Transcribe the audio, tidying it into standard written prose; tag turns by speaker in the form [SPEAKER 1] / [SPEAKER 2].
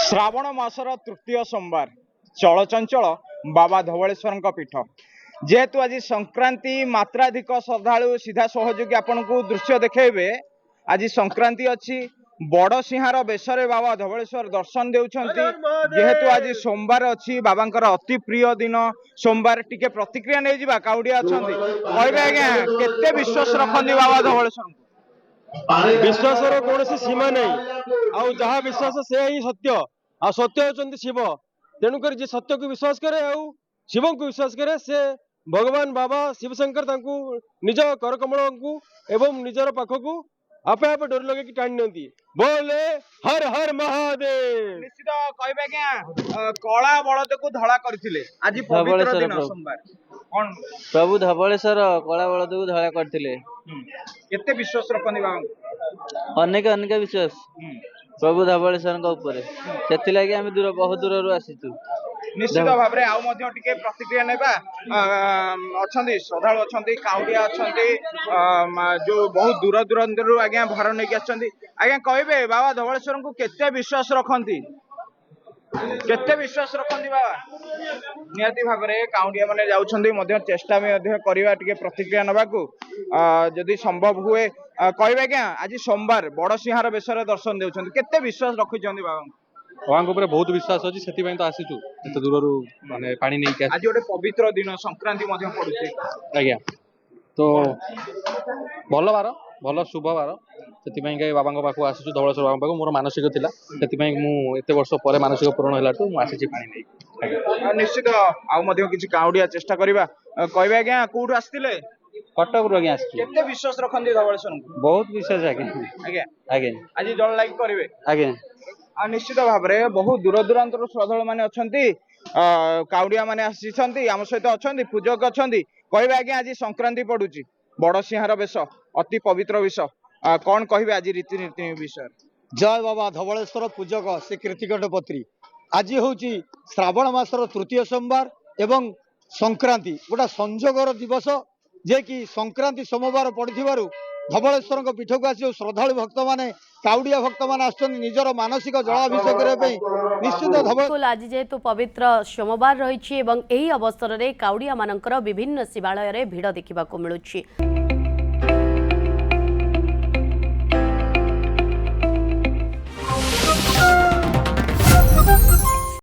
[SPEAKER 1] श्रावण मासर तृतीय सोमवार चलचंचल बाबा धवलेश्वर पीठ जेहेतु आज संक्रांति मात्राधिक श्रद्धालु सीधा सहयोगी आपण को दृश्य देखेबे। आज संक्रांति अच्छी बड़ सिंहार बेशरे बाबा धवलेश्वर दर्शन देउछंती। जेहेतु आज सोमवार अच्छी बाबांकर अति प्रिय दिन सोमवार टिके प्रतिक्रिया नहीं जिबा काउडिया अछंती कहबे आज्ञा केते विश्वास रखंदी बाबा धवलेश्वर
[SPEAKER 2] विश्वास कौन सीमा नहीं आउ जहाँ विश्वास से ही सत्य आ सत्य होचंती शिव तेणुक जी सत्य को विश्वास करे आउ शिव को विश्वास करे से भगवान बाबा शिवशंकर तांकू निज करकमल को एवं निजर पाख को आपे आपे डोर लगे टाणी नियंती बोले हर हर महादेव।
[SPEAKER 1] निश्चित कहबे आज्ञा कला बलद को धड़ा करथिले आज पवित्र दिन सोमवार कोन
[SPEAKER 3] प्रभु धवलेश्वर कला बलद को धड़ा करथिले
[SPEAKER 1] केते विश्वास रखंदी बाबा
[SPEAKER 3] अनेक अनेक विश्वास प्रभु धवलेश्वर ऊपर से लगे आम दूर बहुत दूर आसीचु।
[SPEAKER 1] निश्चित भाव में आउ मध्य टिके प्रतिक्रिया नेबा अछंती श्रद्धालु अछंती काउडिया अछंती जो बहुत दूर दूरांतर आज्ञा भार नहीं आछंती आज्ञा कहबे बाबा धवलेश्वर को केते विश्वास रखंती केते विश्वास रखंती बाबा नियति भाव में काउडिया माने जाउछंती मध्य चेष्टा में मध्य करबा टिके प्रतिक्रिया नबा को जदि संभव हुए कहबे क्या आज सोमवार बड़ सिंहार बेसरे दर्शन देउछंती केते विश्वास रखिछंती बाबा
[SPEAKER 2] भगवान ऊपर बहुत विश्वास अच्छी से तो आसीचु एत दूर माने पानी नहीं
[SPEAKER 1] आज गोटे पवित्र दिन संक्रांति मध्य पड़ुछि
[SPEAKER 2] आज्ञा तो भल बार भल शुभ बार से बाबा पाखु आसीचु धवलेश्वर बाबा पाखु मोर मानसिक थिला से एत वर्ष पर मानसिक पूरण है मुझे पानी नहीं
[SPEAKER 1] निश्चित आउ मध्य किछि काउडिया चेष्टा करबा कहबे आज्ञा कोठु आस्तिले
[SPEAKER 3] कटक रु आज्ञा आसी
[SPEAKER 1] केते विश्वास रखंदी धवलेश्वर
[SPEAKER 3] बहुत विश्वास आज्ञा
[SPEAKER 1] आज्ञा
[SPEAKER 3] आज्ञा
[SPEAKER 1] आज जल लागी करबे
[SPEAKER 3] आज्ञा
[SPEAKER 1] निश्चित भाव में बहुत दूर दूरांतर श्रद्धालु मैंने अच्छा काउडिया मैंने आसी आम सहित अच्छा पूजक अच्छा कहबे आज्ञा आज संक्रांति पड़ुची बड़ सिंहार बेश अति पवित्र विष कौन कहे आज रीतिनीति विषय।
[SPEAKER 4] जय बाबा धवलेश्वर पूजक श्री कीर्तिकंठपत्री आज हूँ श्रावण मासर तृतीय सोमवार एवं संक्रांति गोटा संजोगर दिवस जे कि संक्रांति सोमवार पड़ू धवलेश्वर पीठ को आस श्रद्धालु भक्त मैंने काउडिया भक्त मैंने निजर मानसिक जलाभिषेक करने निश्चित
[SPEAKER 5] आज जेहेतु पवित्र सोमवार रही अवसर में काउडिया मानकर विभिन्न शिवालय भिड़ देखा मिलूँ।